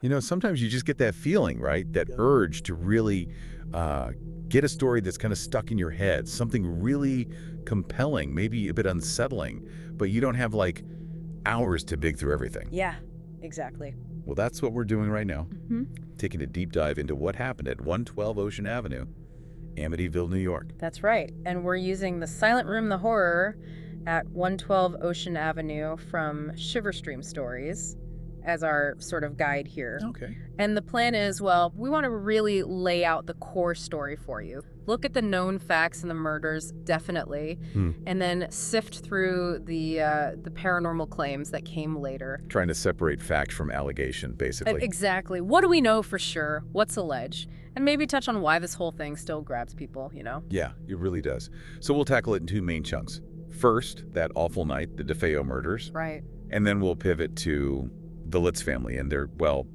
You know, sometimes you just get that feeling, right? That urge to really get a story that's kind of stuck in your head, something really compelling, maybe a bit unsettling, but you don't have like hours to dig through everything. Yeah, exactly. Well, that's what we're doing right now, Hmm. taking a deep dive into what happened at 112 Ocean Avenue, Amityville, New York. That's right. And we're using the Silent Room, the Horror at 112 Ocean Avenue from Shiver Stories as our sort of guide here. Okay. And the plan is, well, we want to really lay out the core story for you. Look at the known facts and the murders, definitely, and then sift through the paranormal claims that came later. Trying to separate fact from allegation, basically. Exactly. What do we know for sure? What's alleged? And maybe touch on why this whole thing still grabs people, you know? Yeah, it really does. So we'll tackle it in two main chunks. First, that awful night, the DeFeo murders. Right. And then we'll pivot to the Litz family and their, well,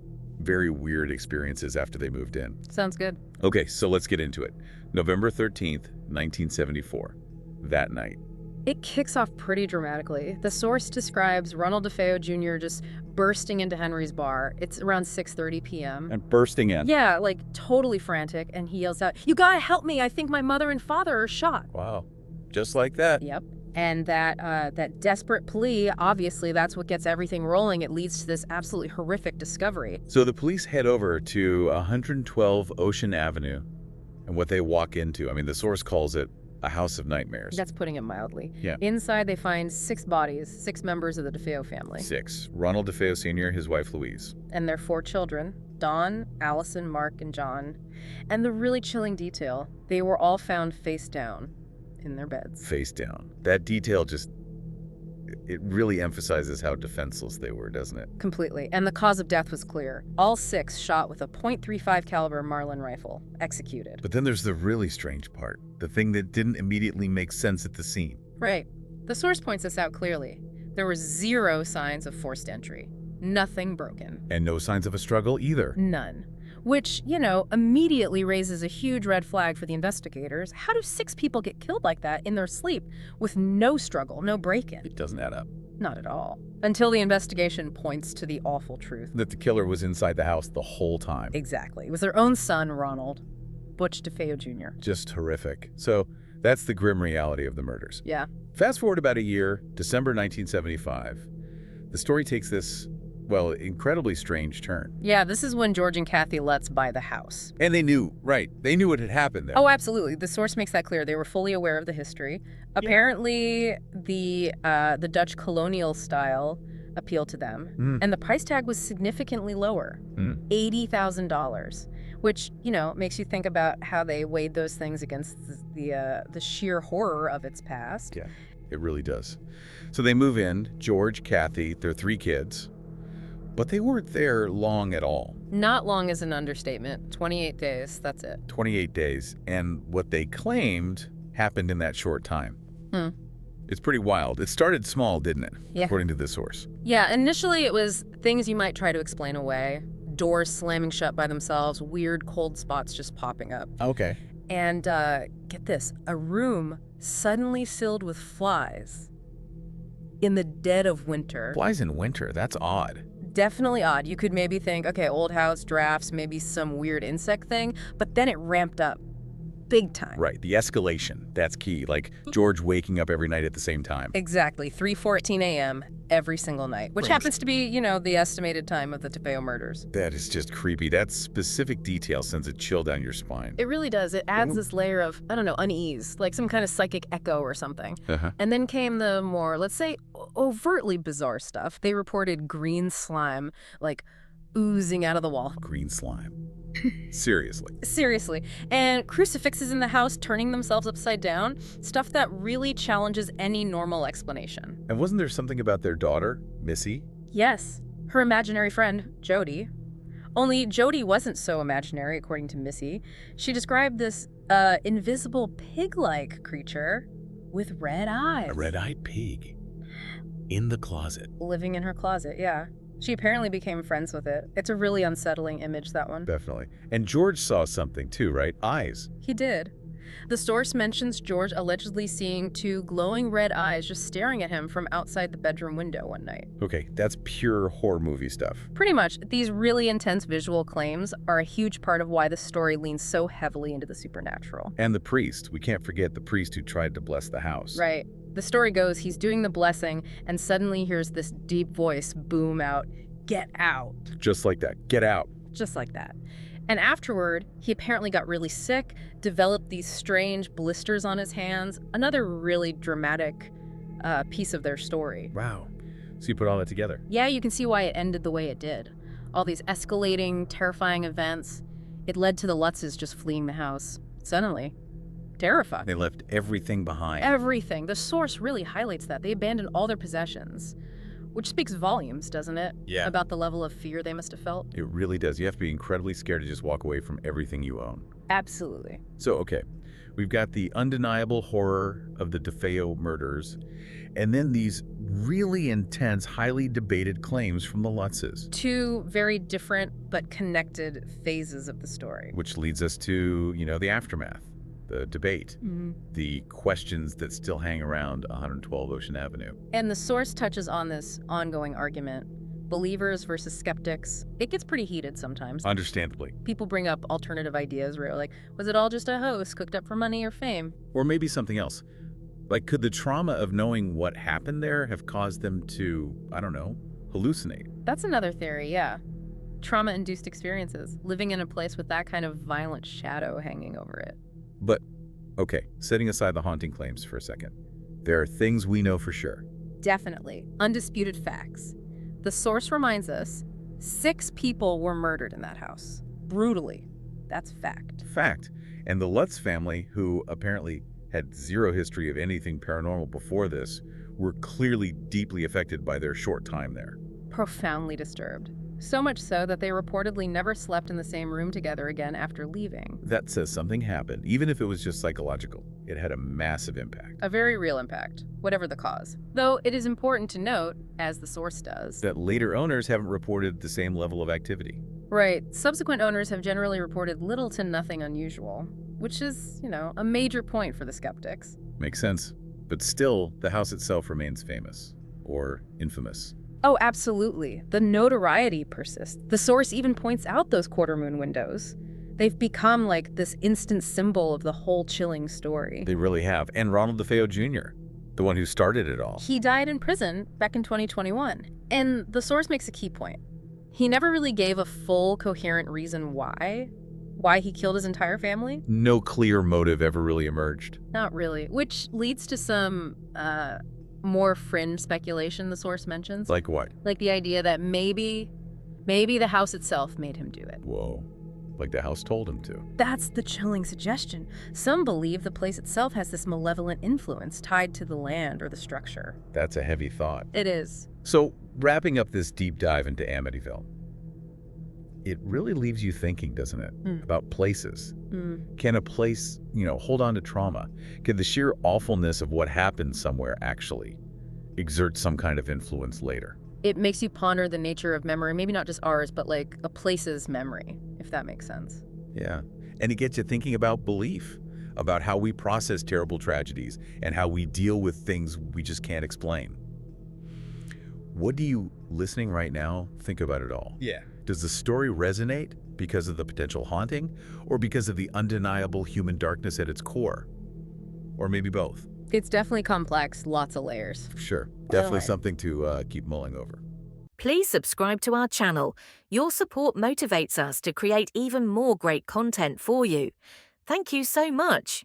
very weird experiences after they moved in. Sounds good. Okay, so let's get into it. November 13th, 1974. That night. It kicks off pretty dramatically. The source describes Ronald DeFeo Jr. just bursting into Henry's bar. It's around 6:30 p.m. And bursting in. Yeah, like totally frantic, and he yells out, "You gotta help me! I think my mother and father are shot." Wow. Just like that. Yep. And that desperate plea, obviously, that's what gets everything rolling. It leads to this absolutely horrific discovery. So the police head over to 112 Ocean Avenue, and what they walk into, I mean, the source calls it a house of nightmares. That's putting it mildly. Yeah. Inside, they find 6 bodies, 6 members of the DeFeo family. 6. Ronald DeFeo Sr., his wife Louise. And their 4 children, Dawn, Allison, Mark, and John. And the really chilling detail, they were all found face down in their beds. Face down. That detail just, it really emphasizes how defenseless they were, doesn't it? Completely. And the cause of death was clear. All 6 shot with a .35 caliber Marlin rifle, executed. But then there's the really strange part, the thing that didn't immediately make sense at the scene. Right. The source points this out clearly. There were 0 signs of forced entry. Nothing broken. And no signs of a struggle either. None. Which, you know, immediately raises a huge red flag for the investigators. How do 6 people get killed like that in their sleep with no struggle, no break-in? It doesn't add up. Not at all. Until the investigation points to the awful truth. That the killer was inside the house the whole time. Exactly. It was their own son, Ronald, Butch DeFeo Jr. Just horrific. So that's the grim reality of the murders. Yeah. Fast forward about a year, December 1975. The story takes this, well, incredibly strange turn. Yeah, this is when George and Kathy Lutz buy the house. And they knew, right, they knew what had happened there. Oh, absolutely. The source makes that clear. They were fully aware of the history. Apparently, the Dutch colonial style appealed to them, and the price tag was significantly lower, $80,000, which, you know, makes you think about how they weighed those things against the sheer horror of its past. Yeah, it really does. So they move in, George, Kathy, their 3 kids. But they weren't there long at all. Not long is an understatement. 28 days, that's it. 28 days. And what they claimed happened in that short time. It's pretty wild. It started small, didn't it? Yeah. According to this source. Yeah, initially it was things you might try to explain away. Doors slamming shut by themselves, weird cold spots just popping up. Okay. And get this, a room suddenly filled with flies in the dead of winter. Flies in winter, that's odd. Definitely odd. You could maybe think, okay, old house, drafts, maybe some weird insect thing, but then it ramped up big time. Right, the escalation, that's key. Like George waking up every night at the same time. Exactly, 3:14 a.m. every single night, which happens to be, you know, the estimated time of the DeFeo murders. That is just creepy. That specific detail sends a chill down your spine. It really does. It adds this layer of, I don't know, unease, like some kind of psychic echo or something. And then came the more, let's say, overtly bizarre stuff. They reported green slime, like, oozing out of the wall. Green slime. Seriously. Seriously. And crucifixes in the house turning themselves upside down. Stuff that really challenges any normal explanation. And wasn't there something about their daughter, Missy? Yes. Her imaginary friend, Jody. Only Jody wasn't so imaginary, according to Missy. She described this invisible pig-like creature with red eyes. A red-eyed pig. In the closet. Living in her closet, yeah. She apparently became friends with it. It's a really unsettling image, that one. Definitely. And George saw something too, right? Eyes. He did. The source mentions George allegedly seeing two glowing red eyes just staring at him from outside the bedroom window one night. Okay, that's pure horror movie stuff. Pretty much, these really intense visual claims are a huge part of why the story leans so heavily into the supernatural. And the priest. We can't forget the priest who tried to bless the house. Right. The story goes he's doing the blessing and suddenly hears this deep voice boom out, "Get out." Just like that. Get out. Just like that. And afterward, he apparently got really sick, developed these strange blisters on his hands. Another really dramatic piece of their story. Wow. So you put all that together. Yeah, you can see why it ended the way it did. All these escalating, terrifying events. It led to the Lutzes just fleeing the house. Suddenly. Terrified. They left everything behind. Everything. The source really highlights that. They abandoned all their possessions. Which speaks volumes, doesn't it? Yeah. About the level of fear they must have felt. It really does. You have to be incredibly scared to just walk away from everything you own. Absolutely. So, okay, we've got the undeniable horror of the DeFeo murders, and then these really intense, highly debated claims from the Lutzes. Two very different but connected phases of the story. Which leads us to, the aftermath, the debate, the questions that still hang around 112 Ocean Avenue. And the source touches on this ongoing argument. Believers versus skeptics. It gets pretty heated sometimes. Understandably. People bring up alternative ideas where like, was it all just a hoax cooked up for money or fame? Or maybe something else. Like, could the trauma of knowing what happened there have caused them to, I don't know, hallucinate? That's another theory, yeah. Trauma-induced experiences. Living in a place with that kind of violent shadow hanging over it. But, okay, setting aside the haunting claims for a second, there are things we know for sure. Definitely. Undisputed facts. The source reminds us 6 people were murdered in that house. Brutally. That's fact. Fact. And the Lutz family, who apparently had zero history of anything paranormal before this, were clearly deeply affected by their short time there. Profoundly disturbed. So much so that they reportedly never slept in the same room together again after leaving. That says something happened, even if it was just psychological. It had a massive impact. A very real impact, whatever the cause. Though it is important to note, as the source does, that later owners haven't reported the same level of activity. Right. Subsequent owners have generally reported little to nothing unusual, which is, a major point for the skeptics. Makes sense. But still, the house itself remains famous. Or infamous. Oh, absolutely. The notoriety persists. The source even points out those quarter moon windows. They've become like this instant symbol of the whole chilling story. They really have. And Ronald DeFeo Jr., the one who started it all. He died in prison back in 2021. And the source makes a key point. He never really gave a full, coherent reason why he killed his entire family. No clear motive ever really emerged. Not really. Which leads to some, more fringe speculation the source mentions. Like what? Like the idea that maybe the house itself made him do it. Whoa. Like the house told him to. That's the chilling suggestion. Some believe the place itself has this malevolent influence tied to the land or the structure. That's a heavy thought. It is. So, wrapping up this deep dive into Amityville, it really leaves you thinking, doesn't it? About places. Can a place, hold on to trauma? Can the sheer awfulness of what happened somewhere actually exert some kind of influence later? It makes you ponder the nature of memory, maybe not just ours, but like a place's memory, if that makes sense. Yeah. And it gets you thinking about belief, about how we process terrible tragedies and how we deal with things we just can't explain. What do you, listening right now, think about it all? Yeah. Does the story resonate because of the potential haunting or because of the undeniable human darkness at its core? Or maybe both? It's definitely complex, lots of layers. Sure. Definitely something to keep mulling over. Please subscribe to our channel. Your support motivates us to create even more great content for you. Thank you so much.